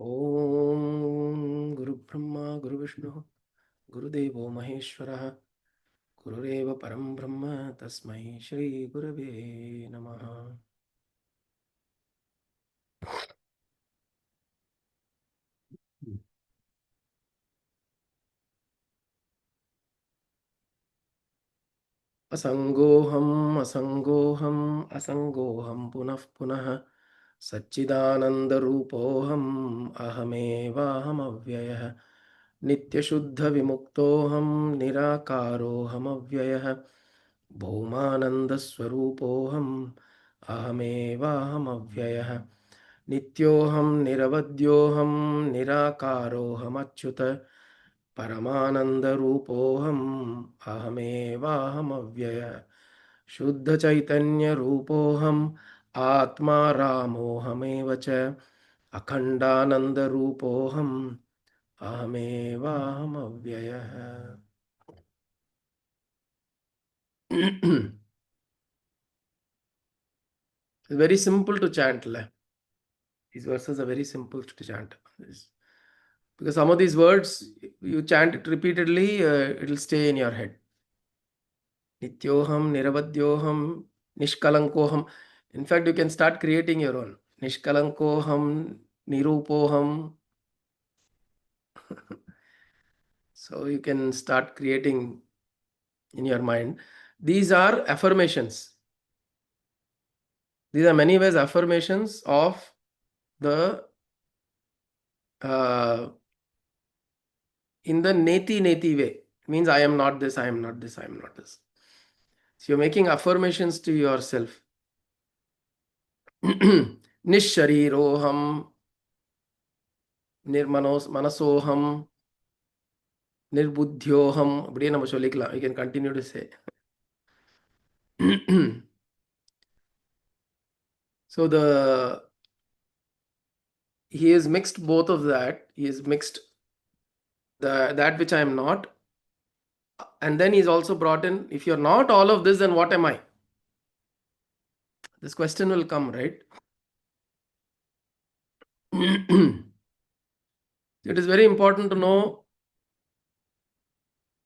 Om Guru Brahma Guru Vishnu Gurudevo Maheshwara Gurureva Param Brahma Tasmai Shri Gurave Namaha. Asangoham Asangoham Punah Punah Satchidanandarupoham Ahamevaham Avyayah Nityashuddha Vimuktoham Nirakaroham Avyayah Bhaumanandaswarupoham Ahamevaham Avyayah Nityoham Niravadyoham Nirakaroham Achyuta Paramanandarupoham Ahamevaham Avyayah Shuddha Chaitanya Rupoham Atma Ramohame Vacha Akhandananda Rupoham Ahamevaham Avyayah. It's very simple to chant. These verses are very simple to chant. Because some of these words, you chant it repeatedly, it'll stay in your head. Nityoham, Niravadyoham, Nishkalankoham. In fact, you can start creating your own. Nishkalankoham, Nirupoham. So you can start creating in your mind. These are affirmations. These are many ways affirmations of the in the neti way. It means I am not this, I am not this, I am not this. So you're making affirmations to yourself. Nishshariroham, manasoham, nirbuddhyoham. அப்படியே நம்ம சொல்லிக்கலாம். You can continue to say. So he has mixed both of that. He has mixed that which I am not. And then he's also brought in, if you're not all of this, then what am I? This question will come, right? It is very important to know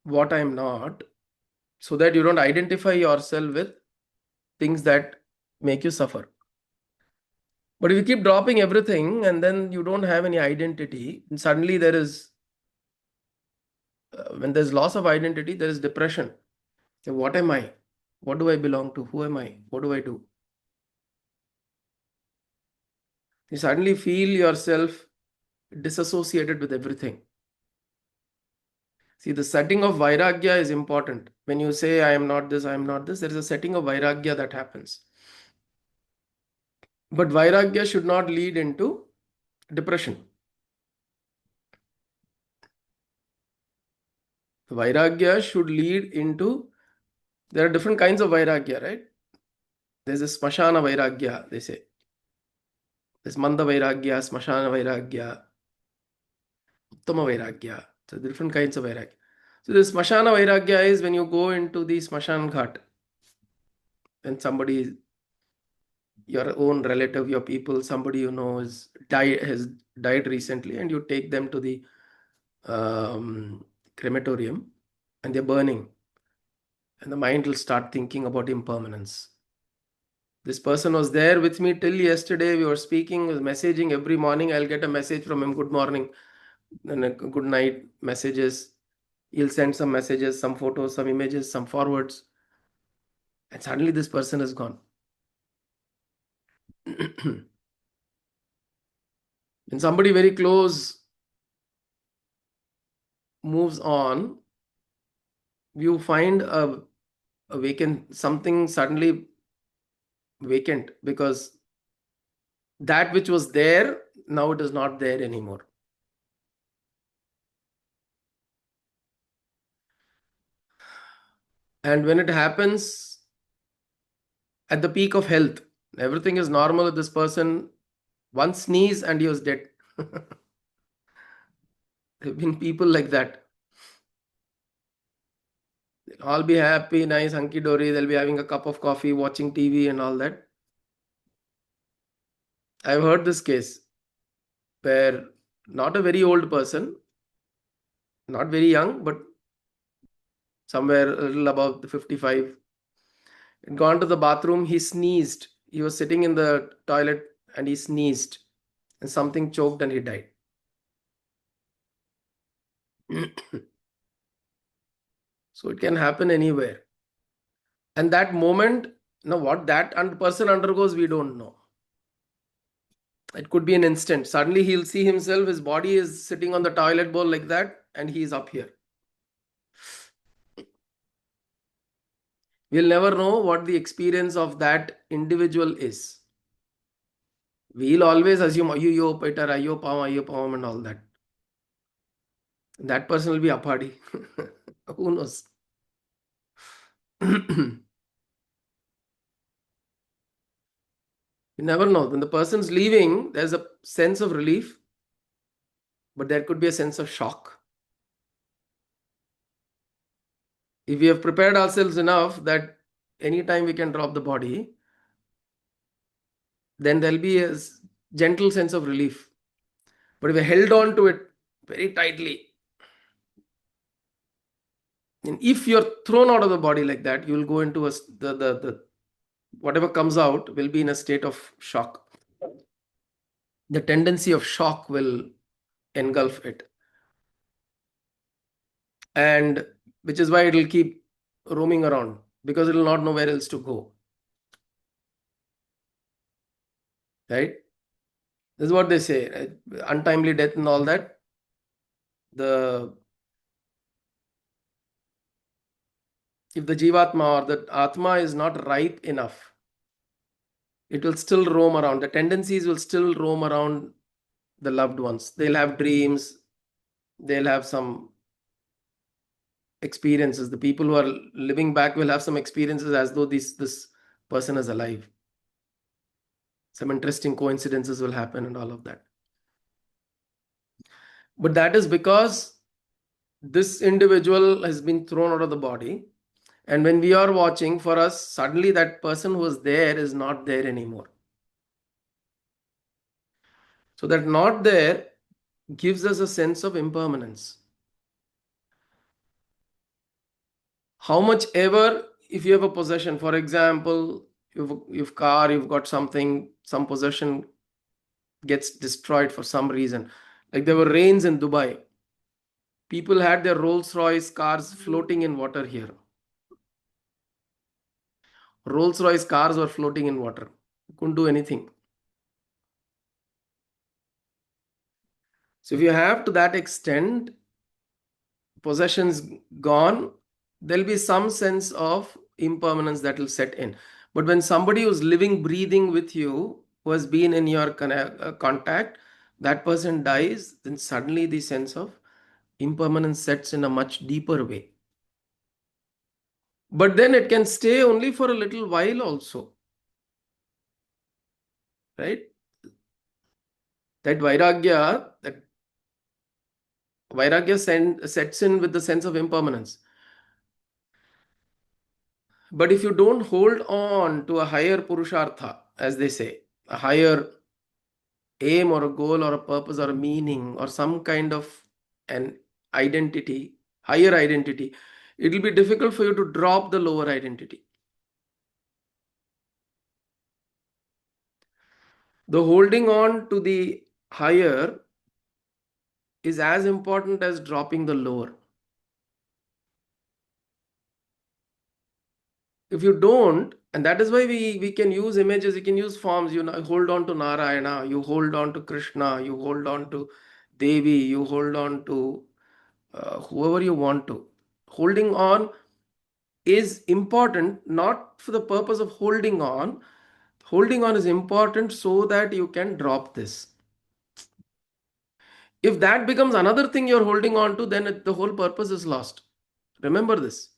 what I am not, so that you don't identify yourself with things that make you suffer. But if you keep dropping everything and then you don't have any identity, and suddenly there is, when there's loss of identity, there is depression. So what am I? What do I belong to? Who am I? What do I do? You suddenly feel yourself disassociated with everything. See, the setting of vairagya is important. When you say, I am not this, I am not this, there is a setting of vairagya that happens. But vairagya should not lead into depression. Vairagya should lead into, there are different kinds of vairagya, right? There's a smashana vairagya, they say. There's manda vairagya, smashana vairagya, uttama vairagya. So different kinds of vairagya. So the smashana vairagya is when you go into the smashan ghat, when somebody, your own relative, your people, somebody you know has died recently, and you take them to the crematorium and they're burning, and the mind will start thinking about impermanence. This person was there with me till yesterday. We were speaking, was messaging every morning. I'll get a message from him, good morning, and a good night messages. He'll send some messages, some photos, some images, some forwards. And suddenly this person is gone. When somebody very close moves on, you find a vacant, something suddenly vacant, because that which was there, now it is not there anymore. And when it happens at the peak of health, everything is normal with this person, one sneeze and he was dead. There have been people like that. They'll all be happy, nice, hunky dory. They'll be having a cup of coffee, watching TV and all that. I've heard this case where not a very old person, not very young, but somewhere a little above the 55. He'd gone to the bathroom, he sneezed. He was sitting in the toilet and he sneezed, and something choked and he died. So it can happen anywhere. And that moment, what that person undergoes, we don't know. It could be an instant. Suddenly he'll see himself, his body is sitting on the toilet bowl like that, and he's up here. We'll never know what the experience of that individual is. We'll always assume, ayyo, better, ayyo, palm, and all that. That person will be a party. Who knows? You never know. When the person's leaving, there's a sense of relief, but there could be a sense of shock. If we have prepared ourselves enough that anytime we can drop the body, then there'll be a gentle sense of relief. But if we held on to it very tightly, and if you're thrown out of the body like that, you'll go into the whatever comes out will be in a state of shock. The tendency of shock will engulf it, and which is why it'll keep roaming around, because it'll not know where else to go. Right? This is what they say, right? Untimely death and all that. If the jivatma or the atma is not ripe enough, it will still roam around. The tendencies will still roam around the loved ones. They'll have dreams. They'll have some experiences. The people who are living back will have some experiences as though this person is alive. Some interesting coincidences will happen and all of that. But that is because this individual has been thrown out of the body. And when we are watching, for us, suddenly that person who was there is not there anymore. So that not there gives us a sense of impermanence. How much ever, if you have a possession, for example, you've car, you've got something, some possession gets destroyed for some reason. Like there were rains in Dubai. People had their Rolls-Royce cars floating in water here. Rolls-Royce cars were floating in water. Couldn't do anything. So if you have to that extent, possessions gone, there'll be some sense of impermanence that will set in. But when somebody who's living, breathing with you, who has been in your contact, that person dies, then suddenly the sense of impermanence sets in a much deeper way. But then it can stay only for a little while also. Right? That vairagya sets in with the sense of impermanence. But if you don't hold on to a higher purushartha, as they say, a higher aim or a goal or a purpose or a meaning or some kind of an identity, higher identity, it will be difficult for you to drop the lower identity. The holding on to the higher is as important as dropping the lower. If you don't, and that is why we can use images, we can use forms, hold on to Narayana, you hold on to Krishna, you hold on to Devi, you hold on to whoever you want to. Holding on is important, not for the purpose of holding on. Holding on is important so that you can drop this. If that becomes another thing you're holding on to, then the whole purpose is lost. Remember this.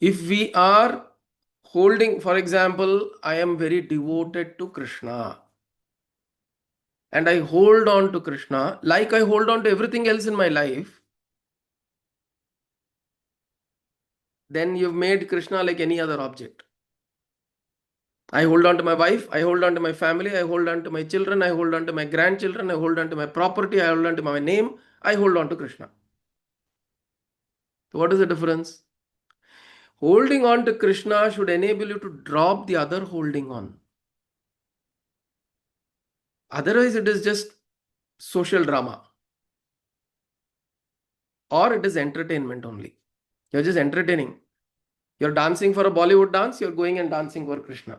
If we are holding, for example, I am very devoted to Krishna and I hold on to Krishna like I hold on to everything else in my life, then you've made Krishna like any other object. I hold on to my wife, I hold on to my family, I hold on to my children, I hold on to my grandchildren, I hold on to my property, I hold on to my name, I hold on to Krishna. So what is the difference? Holding on to Krishna should enable you to drop the other holding on. Otherwise, it is just social drama or it is entertainment only. You're just entertaining. You're dancing for a Bollywood dance, you're going and dancing for Krishna.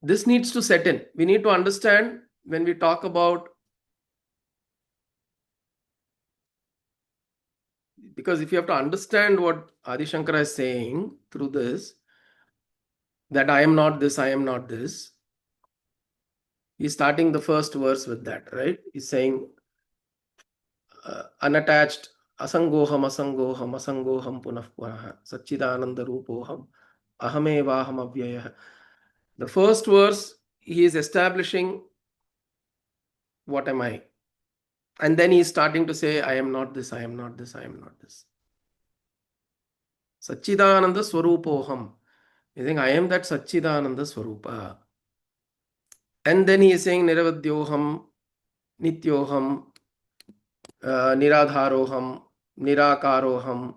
This needs to set in. We need to understand when we talk about, because if you have to understand what Adi Shankara is saying through this, that I am not this, I am not this, he's starting the first verse with that, right? He's saying, unattached, asangoham, asangoham, asangoham punah punah, Satchidananda Rupoham, Ahamevaham Avyayah. The first verse, he is establishing what am I? And then he is starting to say, I am not this, I am not this, I am not this. Satchidananda Swarupoham. You think I am that Satchidananda Swarupa. And then he is saying Niravadyoham, Nityoham, Niradharoham, Nirakaroham.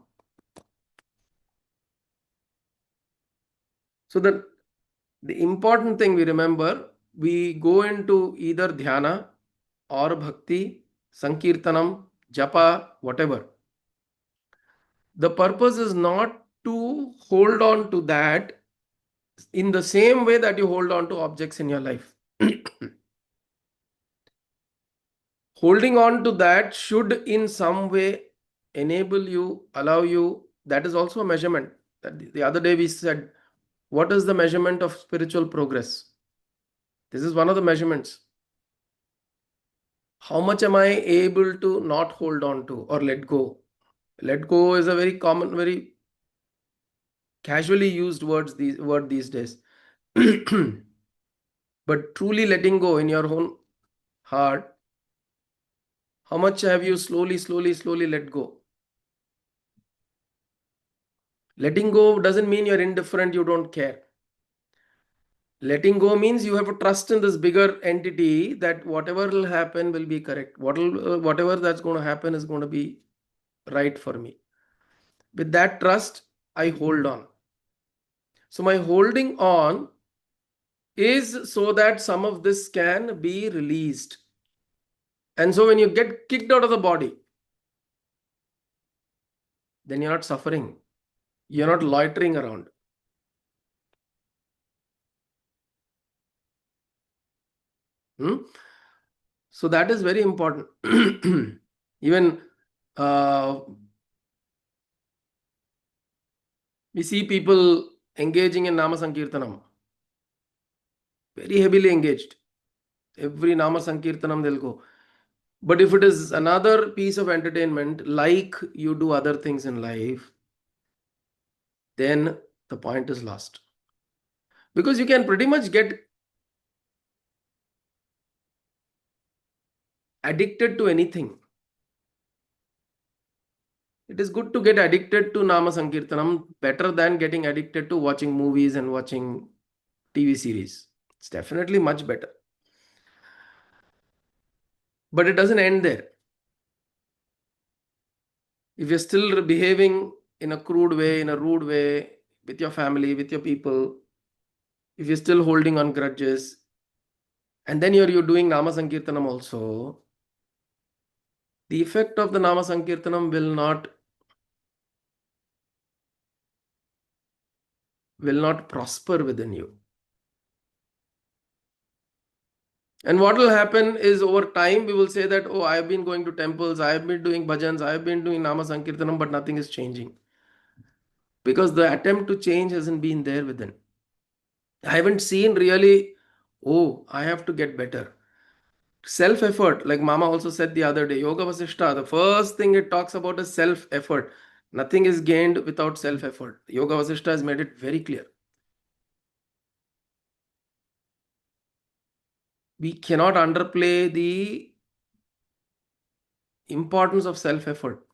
So the important thing we remember, we go into either dhyana or bhakti, sankirtanam, japa, whatever. The purpose is not to hold on to that in the same way that you hold on to objects in your life. Holding on to that should in some way enable you, allow you. That is also a measurement. That the other day we said, what is the measurement of spiritual progress? This is one of the measurements. How much am I able to not hold on to or let go? Let go is a very common, very casually used word these days. But truly letting go in your own heart, how much have you slowly let go? Letting go doesn't mean you're indifferent, you don't care. Letting go means you have to trust in this bigger entity that whatever will happen will be correct. Whatever that's going to happen is going to be right for me. With that trust, I hold on. So my holding on is so that some of this can be released. And so when you get kicked out of the body, then you're not suffering. You're not loitering around. Hmm? So that is very important. Even we see people engaging in Nama Sankirtanam, very heavily engaged. Every Nama Sankirtanam they'll go. But if it is another piece of entertainment, like you do other things in life, then the point is lost. Because you can pretty much get addicted to anything. It is good to get addicted to Nama Sankirtanam better than getting addicted to watching movies and watching TV series. It's definitely much better. But it doesn't end there. If you're still behaving in a crude way, in a rude way, with your family, with your people, if you're still holding on grudges, and then you're doing Nama Sankirtanam also, the effect of the Nama Sankirtanam will not prosper within you. And what will happen is over time we will say that, oh, I've been going to temples, I've been doing bhajans, I've been doing Nama Sankirtanam, but nothing is changing. Because the attempt to change hasn't been there within. I haven't seen really, oh, I have to get better. Self effort, like Mama also said the other day, Yoga Vasishta, the first thing it talks about is self effort. Nothing is gained without self effort. Yoga Vasishta has made it very clear. We cannot underplay the importance of self effort.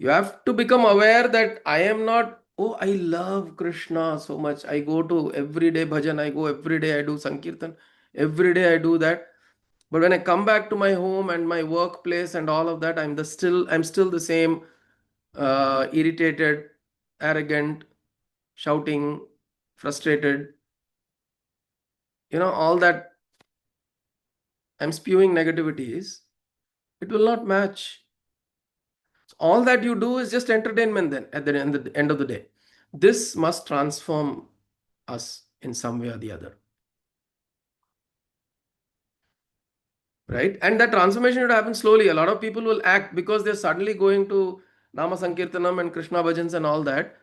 You have to become aware that I am not, oh, I love Krishna so much. I go to everyday bhajan, I go every day, I do Sankirtan, every day I do that. But when I come back to my home and my workplace and all of that, I'm still the same, irritated, arrogant, shouting, frustrated, all that I'm spewing negativities, it will not match. All that you do is just entertainment then at the end of the day. This must transform us in some way or the other. Right? And that transformation should happen slowly. A lot of people will act because they're suddenly going to Nama Sankirtanam and Krishna Bhajans and all that.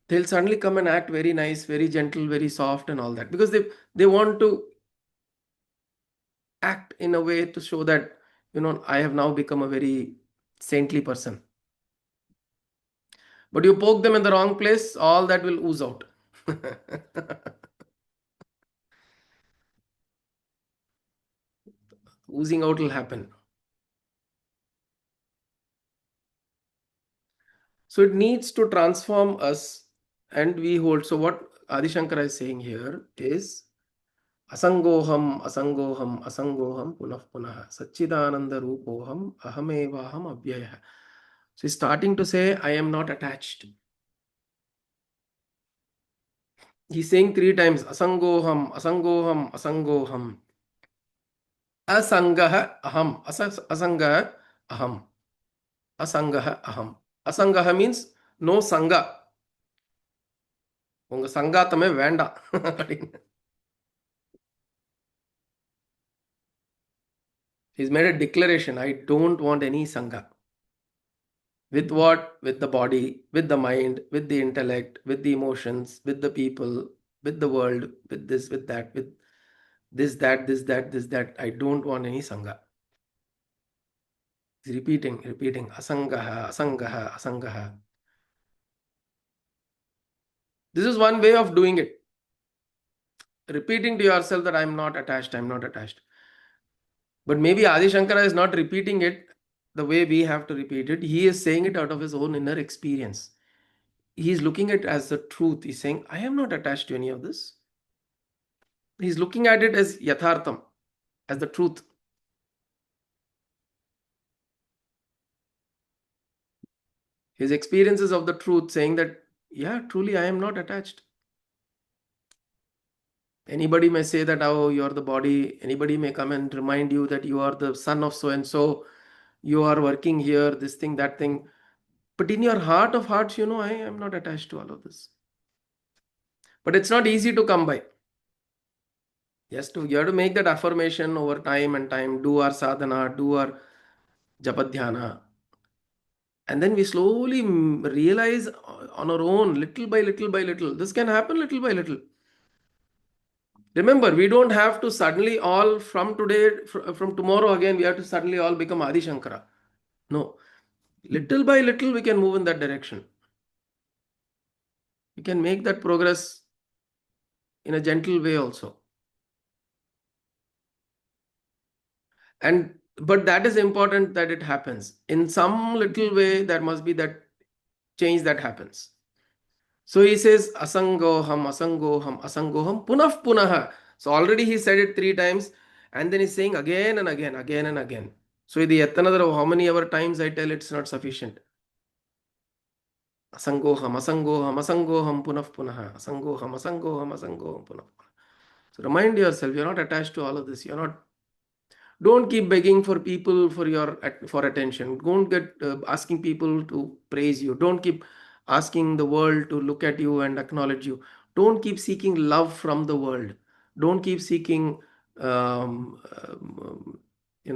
They'll suddenly come and act very nice, very gentle, very soft and all that. Because they want to act in a way to show that, I have now become a very saintly person. But you poke them in the wrong place, all that will ooze out. Oozing out will happen. So it needs to transform us, and we hold. So what Adi Shankara is saying here is asangoham, asangoham, asangoham, punah punah, Satchidananda Rupoham, ahamevaham abhyaya. So he's starting to say, I am not attached. He's saying 3 times, asangoham, asangoham, asangoham. Asangaha aham, asangaha aham, asangaha aham. Asangaha means no sangha. உங்க சங்காத்தமே வேண்டாம் அப்படின்னு. He's made a declaration, I don't want any sangha. With what? With the body, with the mind, with the intellect, with the emotions, with the people, with the world, with this, with that, with this, that, this, that, this, that. I don't want any sangha. He's repeating, asangaha, asangaha, asangaha. This is one way of doing it. Repeating to yourself that I'm not attached, I'm not attached. But maybe Adi Shankara is not repeating it the way we have to repeat it. He is saying it out of his own inner experience. He's looking at it as the truth. He's saying, I am not attached to any of this. He's looking at it as yathartham, as the truth. His experiences of the truth saying that, yeah, truly I am not attached. Anybody may say that, oh, you are the body. Anybody may come and remind you that you are the son of so-and-so. You are working here, this thing, that thing. But in your heart of hearts, I am not attached to all of this. But it's not easy to come by. Yes, you have to make that affirmation over time and time. Do our sadhana, do our japadhyana. And then we slowly realize on our own, little by little by little. This can happen little by little. Remember, we don't have to suddenly all from today, from tomorrow again, we have to suddenly all become Adi Shankara. No. Little by little, we can move in that direction. We can make that progress in a gentle way also. But that is important that it happens. In some little way, there must be that change that happens. So he says, asangoham, asangoham, asangoham, punah punaha. So already he said it 3 times, and then he's saying again and again, again and again. So the yet another how many ever times I tell it's not sufficient. Asangoham, asangoham, asangoham, punah punaha, asangoham, asangoham, asangoham, punah punaha. So remind yourself, you're not attached to all of this. Don't keep begging for people for attention. Don't get asking people to praise you. Don't keep asking the world to look at you and acknowledge you. Don't keep seeking love from the world. Don't keep seeking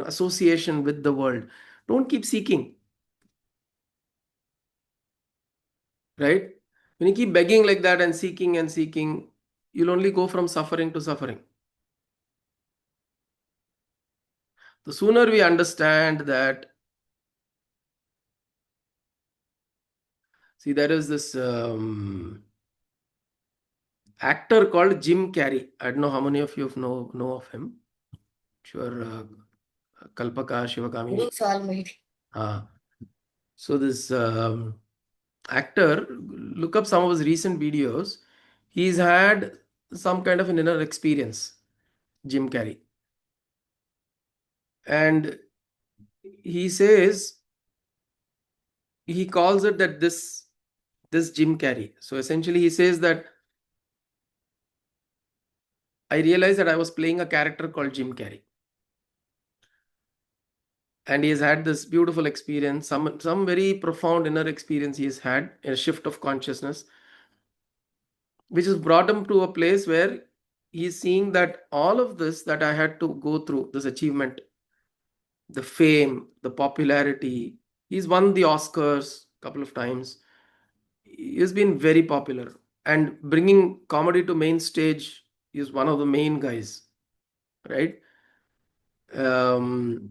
association with the world. Don't keep seeking. Right? When you keep begging like that and seeking, you'll only go from suffering to suffering. The sooner we understand that, see, there is this actor called Jim Carrey. I don't know how many of you know of him. Sure, Kalpaka Shivakami. So this actor, look up some of his recent videos. He's had some kind of an inner experience, Jim Carrey. And he says, he calls it that this Jim Carrey. So essentially he says that I realized that I was playing a character called Jim Carrey. And he has had this beautiful experience, some very profound inner experience he has had, a shift of consciousness, which has brought him to a place where he's seeing that all of this that I had to go through, this achievement, the fame, the popularity, he's won the Oscars a couple of times. He's been very popular, and bringing comedy to main stage is one of the main guys, right? um,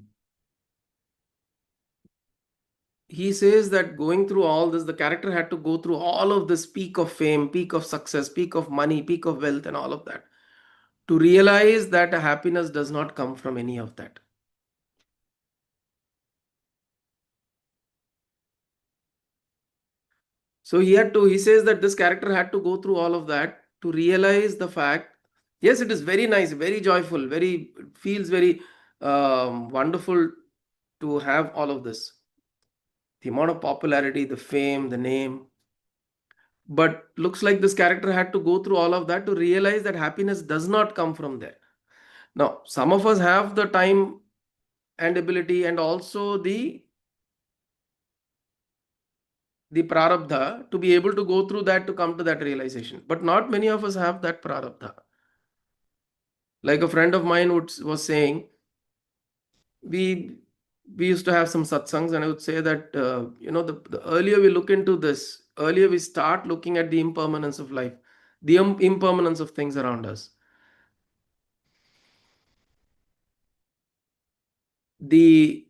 he says that going through all this, the character had to go through all of this peak of fame, peak of success, peak of money, peak of wealth, and all of that to realize that happiness does not come from any of that. So he says that this character had to go through all of that to realize the fact. Yes, it is very nice, very joyful, very, feels very wonderful to have all of this. The amount of popularity, the fame, the name. But looks like this character had to go through all of that to realize that happiness does not come from there. Now, some of us have the time and ability and also the prarabdha to be able to go through that to come to that realization. But not many of us have that prarabdha. Like a friend of mine was saying, we we used to have some satsangs, and I would say that the earlier we look into this, earlier we start looking at the impermanence of life, the impermanence of things around us, the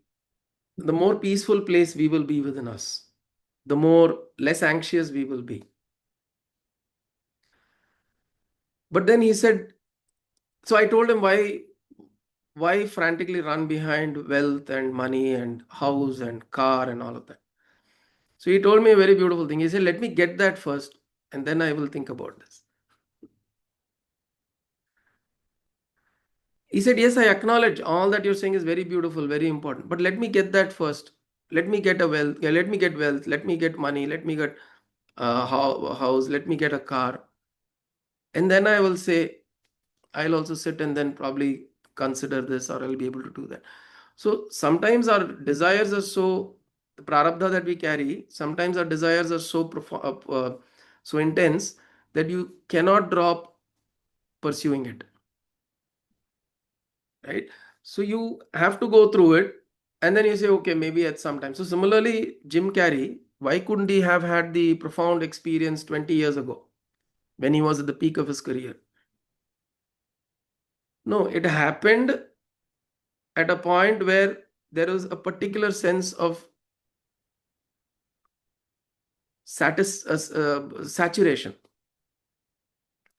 the more peaceful place we will be within us, the more less anxious we will be. But then he said, so I told him, why frantically run behind wealth and money and house and car and all of that? So he told me a very beautiful thing. He said, let me get that first, and then I will think about this. He said, yes, I acknowledge all that you're saying is very beautiful, very important, but let me get that first. Let me get a wealth, yeah, let me get wealth, let me get money, let me get a house, let me get a car. And then I will say, I'll also sit and then probably consider this, or I'll be able to do that. So sometimes our desires are so, the prarabdha that we carry, sometimes our desires are so so intense that you cannot drop pursuing it, right? So you have to go through it, and then you say, okay, maybe at some time. So similarly, Jim Carrey, why couldn't he have had the profound experience 20 years ago when he was at the peak of his career? No, it happened at a point where there was a particular sense of saturation,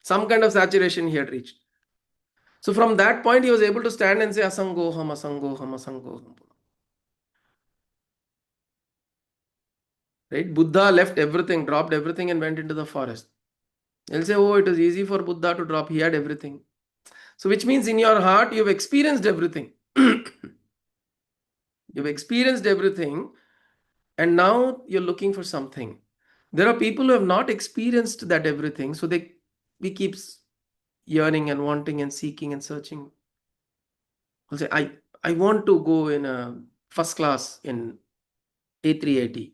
some kind of saturation he had reached. So from that point, he was able to stand and say, Asangoham, Asangoham, Asangoham. Right? Buddha left everything, dropped everything, and went into the forest. They'll say, oh, it was easy for Buddha to drop. He had everything. So, which means in your heart, you've experienced everything. You've experienced everything, and now you're looking for something. There are people who have not experienced that everything, so we keep yearning and wanting and seeking and searching. I'll say, I want to go in a first class in A380.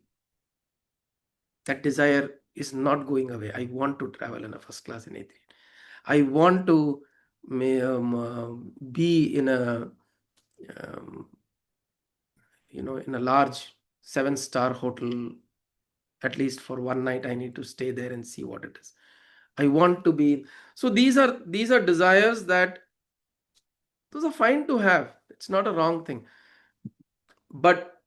That desire is not going away. I want to travel in a first class in A380. I want to be in a um, in a large 7-star hotel. At least for one night, I need to stay there and see what it is. I want to be. So these are desires that, those are fine to have. It's not a wrong thing. But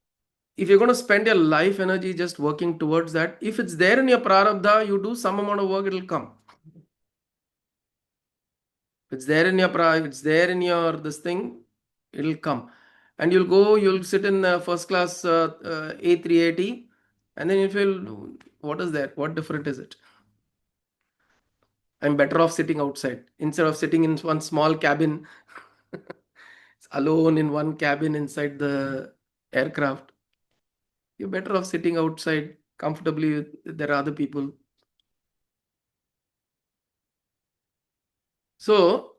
if you're going to spend your life energy just working towards that, if it's there in your prarabdha, you do some amount of work, it'll come. If it's there in your it's there in your this thing, it'll come. And you'll sit in first class A380, And then you feel, what is that? What different is it? I'm better off sitting outside instead of sitting in one small cabin, alone in one cabin inside the aircraft. You're better off sitting outside comfortably. There are other people. So,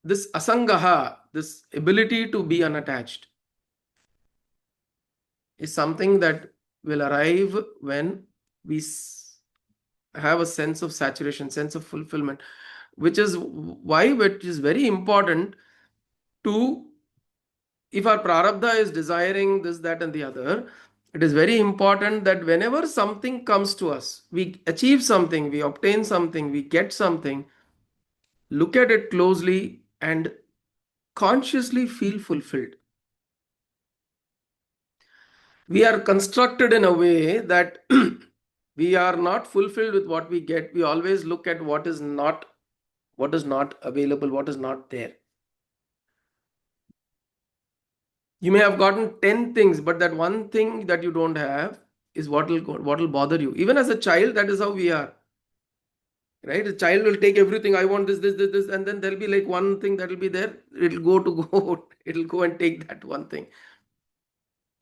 this asangaha, this ability to be unattached, is something that will arrive when we have a sense of saturation, sense of fulfillment, which is why it is very important to, if our prarabdha is desiring this, that, and the other, it is very important that whenever something comes to us, we achieve something, we obtain something, we get something, look at it closely and consciously feel fulfilled. We are constructed in a way that we are not fulfilled with what we get. We always look at what is not available, what is not there. You may have gotten 10 things, but that one thing that you don't have is what will bother you. Even as a child, that is how we are. Right? A child will take everything. I want this, and then there'll be like one thing that will be there. It'll go. It'll go and take that one thing.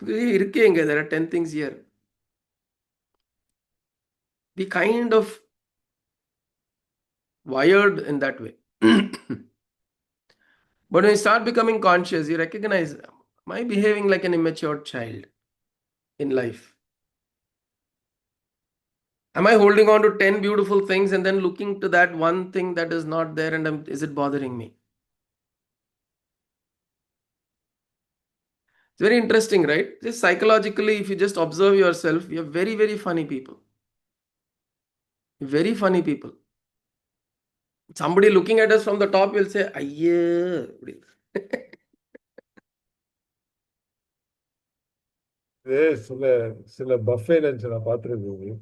There are 10 things here. We kind of wired in that way. But when you start becoming conscious, you recognize, am I behaving like an immature child in life? Am I holding on to 10 beautiful things and then looking to that one thing that is not there, and is it bothering me? It's very interesting, right? Just psychologically, if you just observe yourself, you're very, very funny people. Very funny people. Somebody looking at us from the top will say, "Aye." இது சில சில buffet lunch நான் பார்த்துருக்கேன்.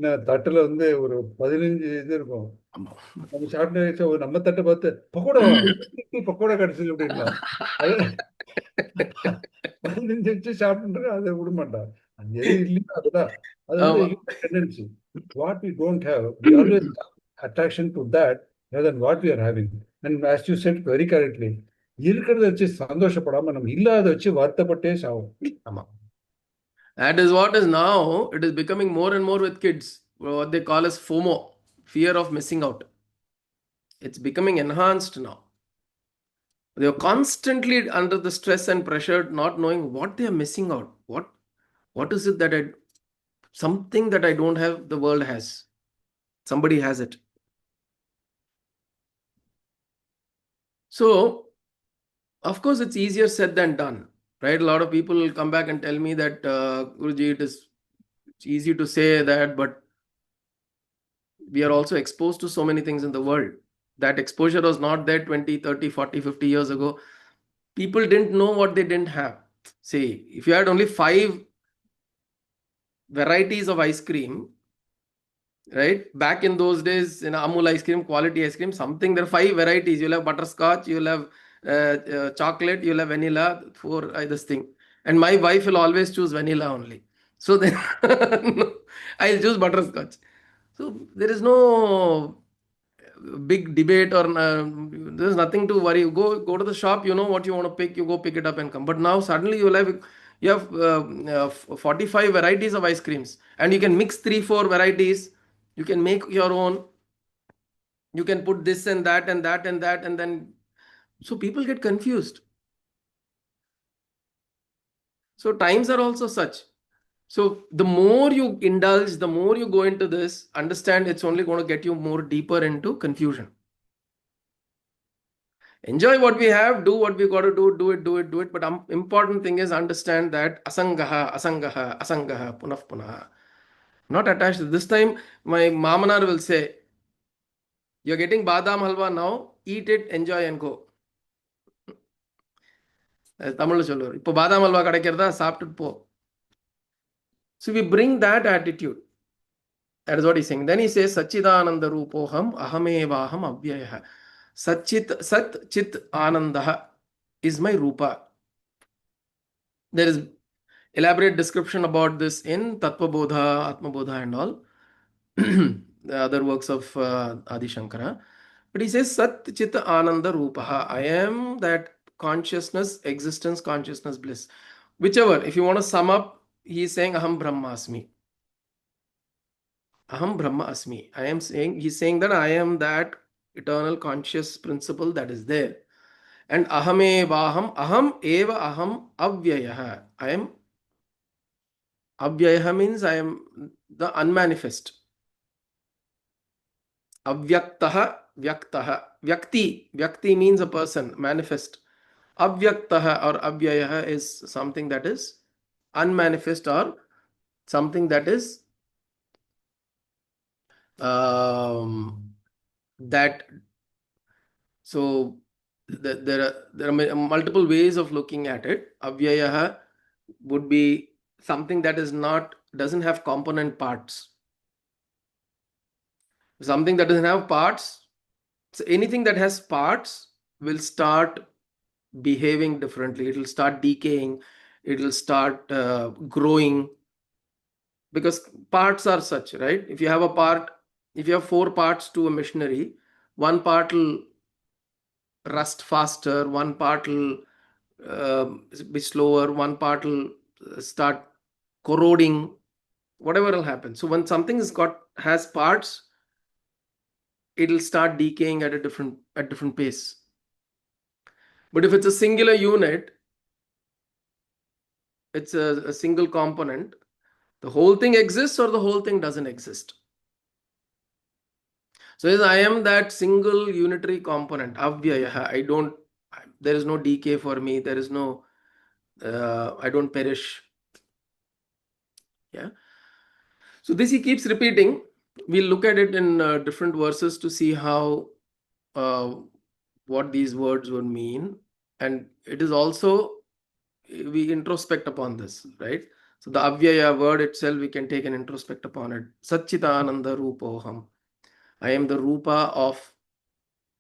நான் தட்டில் வந்து ஒரு 15 இது இருக்கும். நம்ம சாப்பிட்டு நம்ம தட்டை பார்த்து பக்கோடா பக்கோடா கிடைச்சது அப்படின்னா அது 15 வச்சு சாப்பிட்டு அதை விட மாட்டான். அது எது இல்லையோ அதுதான். அது வந்து tendency. What we don't have we always attraction to that rather than what we are having. And as you said very correctly, இருக்கிறத வச்சு சந்தோஷப்படாம நம்ம இல்லாத வச்சு வருத்தப்பட்டே சாவும். ஆமா. That is what is now, it is becoming more and more with kids, what they call as FOMO, fear of missing out. It's becoming enhanced now. They are constantly under the stress and pressure, not knowing what they are missing out. What is it that something that I don't have, the world has. Somebody has it. So, of course, it's easier said than done, right? A lot of people will come back and tell me that, Guruji, it's easy to say that, but we are also exposed to so many things in the world. That exposure was not there 20, 30, 40, 50 years ago. People didn't know what they didn't have. See, if you had only 5 varieties of ice cream, right? Back in those days, in Amul ice cream, quality ice cream, something, there are 5 varieties. You'll have butterscotch, you'll have chocolate, you'll have vanilla, 4 this thing. And my wife will always choose vanilla only. So then I'll choose butterscotch. So there is no big debate, or there's nothing to worry. Go to the shop, you know what you want to pick, you go pick it up and come. But now suddenly you have 45 varieties of ice creams, and you can mix 3-4 varieties. You can make your own. You can put this and that and that and that, and then so people get confused. So times are also such. So the more you indulge, the more you go into this, understand it's only going to get you more deeper into confusion. Enjoy what we have, do what we got to do it. But important thing is understand that asangaha, punah. Not attached. This time, my mamanar will say, you're getting badam halwa now, eat it, enjoy and go. Tamil sollu. Ipo badam halwa kadaikkirada, saapttu po. So we bring that attitude. That is what he's saying. Then he says, Sachidananda Rupoham Ahamevaham Avyayah. Sat Chit Anandaha is my Rupa. There is, elaborate description about this in Tattva Bodha, Atma Bodha, and all the other works of Adi Shankara. But he says Sat Chita Ananda Rupaha. I am that consciousness, existence, consciousness, bliss. Whichever, if you want to sum up, he is saying Aham Brahmasmi. Aham Brahma Asmi. I am saying, he's saying that I am that eternal conscious principle that is there. And aham eva aham avyayah. I am avyayah means I am the unmanifest. Avyaktaha, vyaktaha. Vyakti means a person, manifest. Avyaktaha or avyayah is something that is unmanifest or something that is that. So there are multiple ways of looking at it. Avyayah would be something that is not doesn't have component parts. Something that doesn't have parts. So anything that has parts will start behaving differently. It will start decaying. It will start growing, because parts are such, right? If you have 4 parts to a machinery, one part will rust faster, one part will be slower, one part will start corroding, whatever will happen. So when something has parts, it'll start decaying at a different pace. But if it's a singular unit, it's a single component, the whole thing exists or the whole thing doesn't exist. So as I am that single unitary component, avyayah, there is no decay for me, there is no, I don't perish. Yeah. So this he keeps repeating. We'll look at it in different verses to see how what these words would mean. And it is also, we introspect upon this, right? So the avyaya word itself, we can take an introspect upon it. Satchitananda Rupoham. I am the Rupa of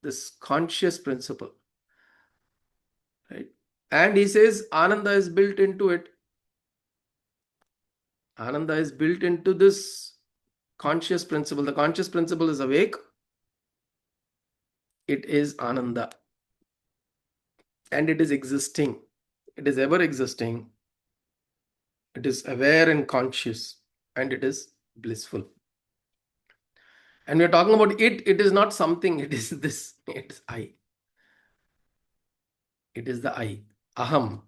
this conscious principle, right? And he says Ananda is built into it. Ananda is built into this conscious principle. The conscious principle is awake. It is Ananda. And it is existing. It is ever existing. It is aware and conscious. And it is blissful. And we are talking about it. It is not something. It is this. It is I. It is the I. Aham.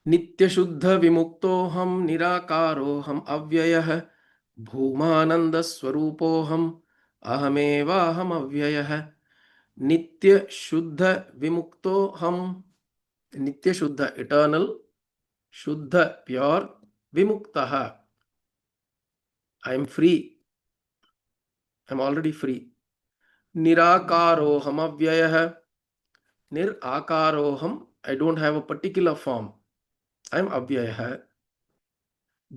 Nitya Shuddha Vimuktoham Nirakaroham Avyayah Bhumananda Swarupoham Ahamevaham Avyayah Nitya Shuddha Vimuktoham. Nitya Shuddha, eternal. Shuddha, pure. Vimuktaha, I am free. I am already free. Nirakaroham Avyayah. Nirakaroham, I don't have a particular form. I am Avyayah.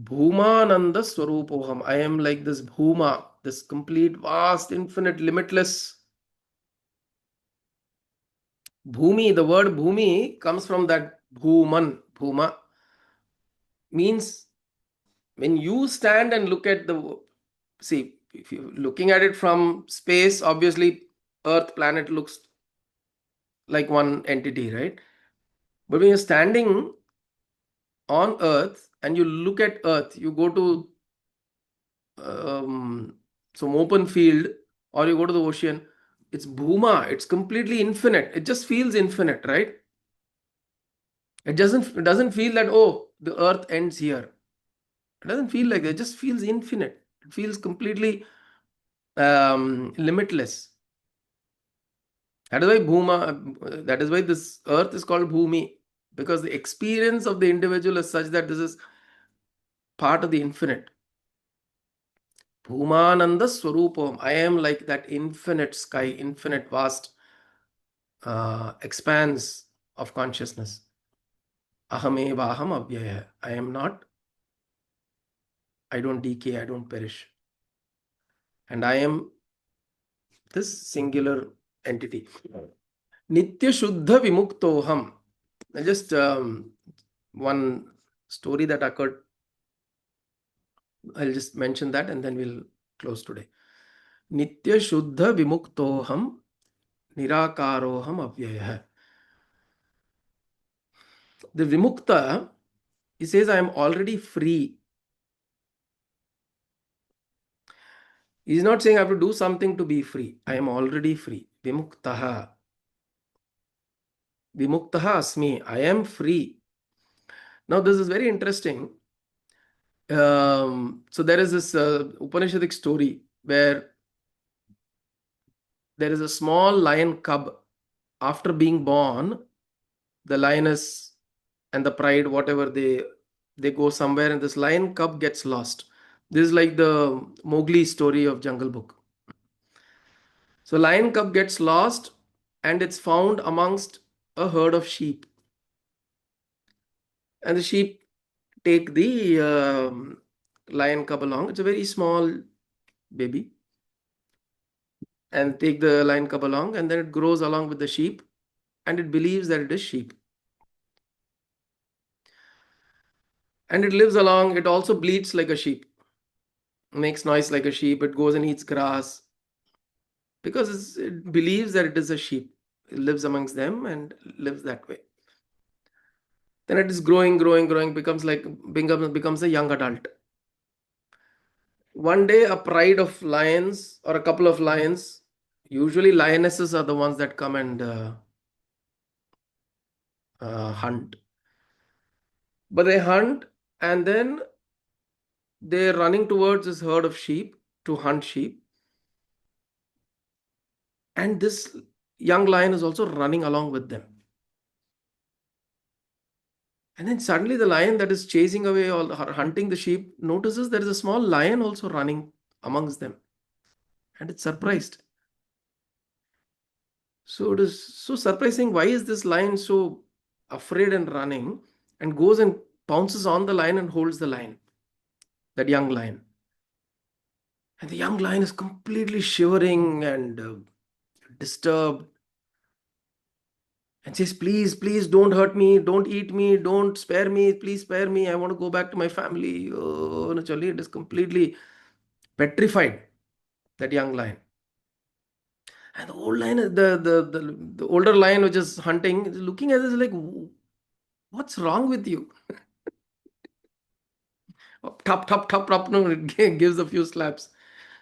Bhumananda Swarupoham. I am like this Bhuma, this complete, vast, infinite, limitless. Bhumi, the word Bhumi comes from that Bhuman. Bhuma means when you stand and look at see, if you're looking at it from space, obviously Earth, planet looks like one entity, right? But when you're standing on Earth and you look at Earth, you go to some open field or you go to the ocean, it's Bhuma, it's completely infinite. It just feels infinite, right? It doesn't feel that, oh, the Earth ends here. It doesn't feel like that. It just feels infinite. It feels completely limitless. That is why Bhuma, that is why this Earth is called Bhumi, because the experience of the individual is such that this is part of the infinite. Bhumananda Swarupam. I am like that infinite sky, infinite vast expanse of consciousness. Ahameva aham avyaya. I am not, I don't decay, I don't perish. And I am this singular entity. Nitya Shuddha Vimuktoham. Just one story that occurred. I'll just mention that and then we'll close today. Nitya Shuddha Vimuktoham Nirakaroham Avyayah. The Vimukta, he says, I am already free. He's not saying I have to do something to be free. I am already free. Vimuktaha. Vimuktaha asmi. I am free. Now, this is very interesting. So, there is this Upanishadic story where there is a small lion cub. After being born, the lioness and the pride, whatever, they go somewhere, and this lion cub gets lost. This is like the Mowgli story of Jungle Book. So lion cub gets lost and it's found amongst a herd of sheep. And the sheep take the lion cub along. It's a very small baby. And take the lion cub along, and then it grows along with the sheep, and it believes that it is sheep. And it lives along, it also bleats like a sheep, makes noise like a sheep, it goes and eats grass because it believes that it is a sheep. It lives amongst them and lives that way. Then it is growing, becomes a young adult. One day, a pride of lions or a couple of lions, usually lionesses are the ones that come and hunt. But they hunt and then they're running towards this herd of sheep to hunt sheep. And this young lion is also running along with them. And then suddenly the lion that is chasing away or hunting the sheep notices there is a small lion also running amongst them. And it's surprised. So it is so surprising. Why is this lion so afraid and running, and goes and pounces on the lion and holds the lion, that young lion. And the young lion is completely shivering and disturbed and says, please, please don't hurt me, don't eat me, don't spare me, please spare me. I want to go back to my family. Oh, naturally, it is completely petrified, that young lion. And the old lion, the older lion which is hunting, is looking at this like, what's wrong with you? Tap, tap, tap, tap. No, it gives a few slaps.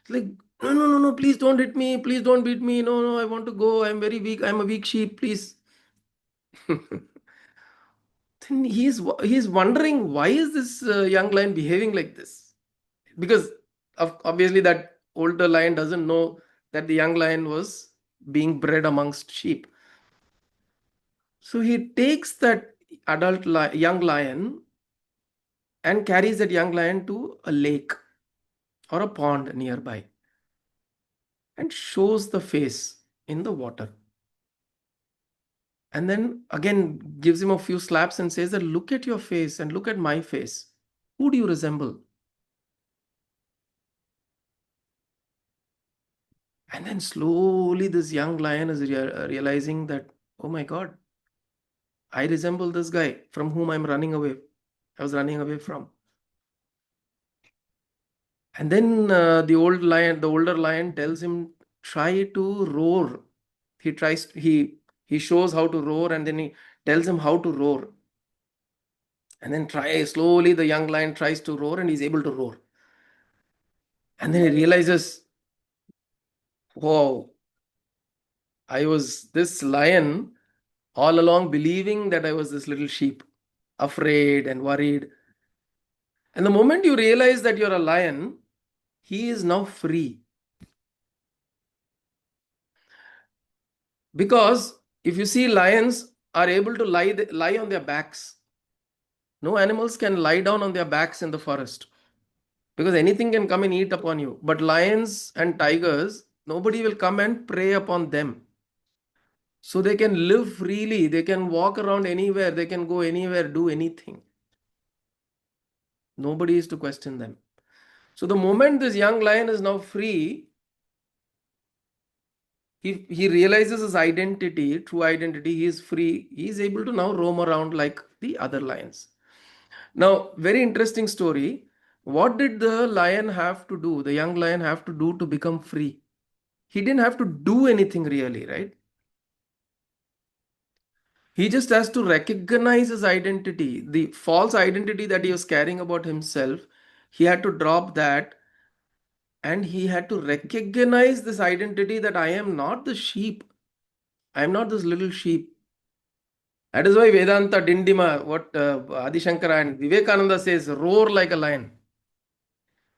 It's like, no, no, no, no, please don't hit me. Please don't beat me. No, no, I want to go. I'm very weak. I'm a weak sheep. Please. Then he's wondering, why is this young lion behaving like this? Because obviously that older lion doesn't know that the young lion was being bred amongst sheep. So he takes that young lion and carries that young lion to a lake or a pond nearby and shows the face in the water. And then again gives him a few slaps and says that, look at your face and look at my face. Who do you resemble? And then slowly this young lion is realizing that, oh my God, I resemble this guy from whom I'm running away. I was running away from. And then the older lion tells him, try to roar. He shows how to roar, and then he tells him how to roar. And then slowly the young lion tries to roar and he's able to roar. And then he realizes, whoa, I was this lion all along believing that I was this little sheep, afraid and worried. And the moment you realize that you're a lion, he is now free. Because if you see, lions are able to lie on their backs. No animals can lie down on their backs in the forest because anything can come and eat upon you. But lions and tigers, nobody will come and prey upon them. So they can live freely. They can walk around anywhere. They can go anywhere, do anything. Nobody is to question them. So the moment this young lion is now free, he realizes his identity, true identity. He is free. He is able to now roam around like the other lions. Now, very interesting story. What did the lion have to do? The young lion have to do to become free? He didn't have to do anything really, right? He just has to recognize his identity, the false identity that he was carrying about himself. He had to drop that, and he had to recognize this identity that I am not the sheep. I am not this little sheep. That is why Vedanta Dindima, what Adi Shankara and Vivekananda says, roar like a lion.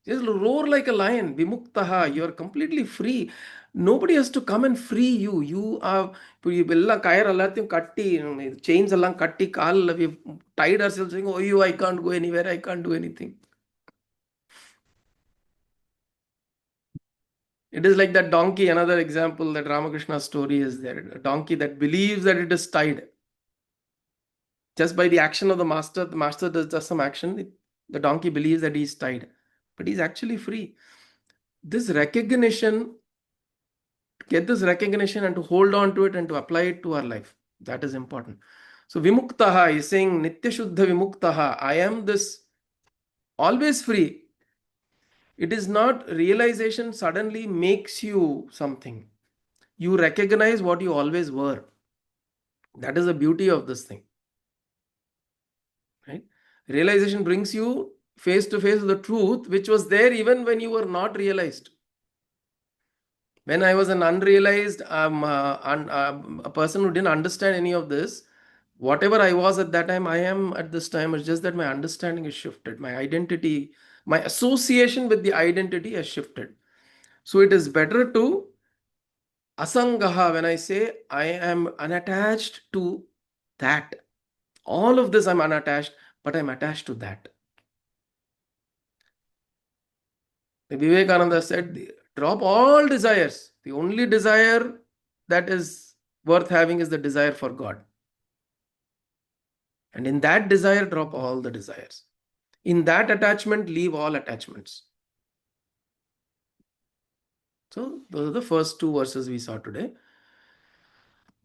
Just roar like a lion. Vimuktaha. You are completely free. Nobody has to come and free you. You are எல்லாம் coir எல்லாத்தையும் கட்டி chains எல்லாம் கட்டி காலில் we tied ourselves saying, oh, you, I can't go anywhere, I can't do anything. It is like that donkey, another example that Ramakrishna's story is there. A donkey that believes that it is tied. Just by the action of the master does just some action, the donkey believes that he is tied. But he's actually free. This recognition, get this recognition and to hold on to it and to apply it to our life. That is important. So Vimuktaha is saying Nitya Shuddha Vimuktaha. I am this always free. It is not realization suddenly makes you something. You recognize what you always were. That is the beauty of this thing. Right? Realization brings you face to face with the truth which was there even when you were not realized. When I was an unrealized, a person who didn't understand any of this, whatever I was at that time, I am at this time. It's just that my understanding is shifted. My identity, my association with the identity has shifted. So it is better to asangaha when I say I am unattached to that. All of this I'm unattached, but I'm attached to that. Vivekananda said, drop all desires. The only desire that is worth having is the desire for God. And in that desire, drop all the desires. In that attachment, leave all attachments. So, those are the first two verses we saw today.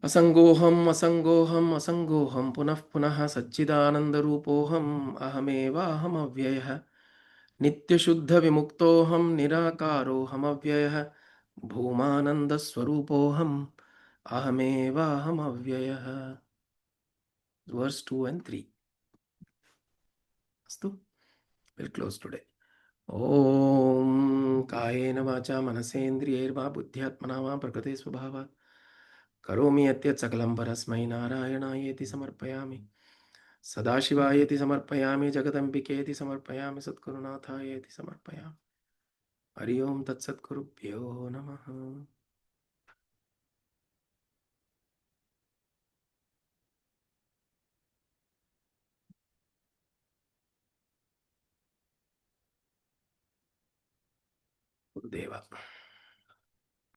Asangoham, asangoham, asangoham, punah punah satchidananda rupoham, ahameva aham avyayah, nitya shuddha vimuktoham, nirakaroham avyayah, bhumananda swarupoham, ahameva aham avyayah. Verse 2 and 3. Astu? We'll close today. ॐ कायेन वाचा मनसेन्द्रियैर्वा बुद्ध्यात्मना वा प्रकृते स्वभावात् करोमि यत् सकलं परस्मै नारायणायेति समर्पयामि सदाशिवायेति समर्पयामि जगदम्बिकेति समर्पयामि सद्गुरुनाथायेति समर्पयामि हरि ओं तत्सद्गुरुभ्यो नमः गुरुदेवा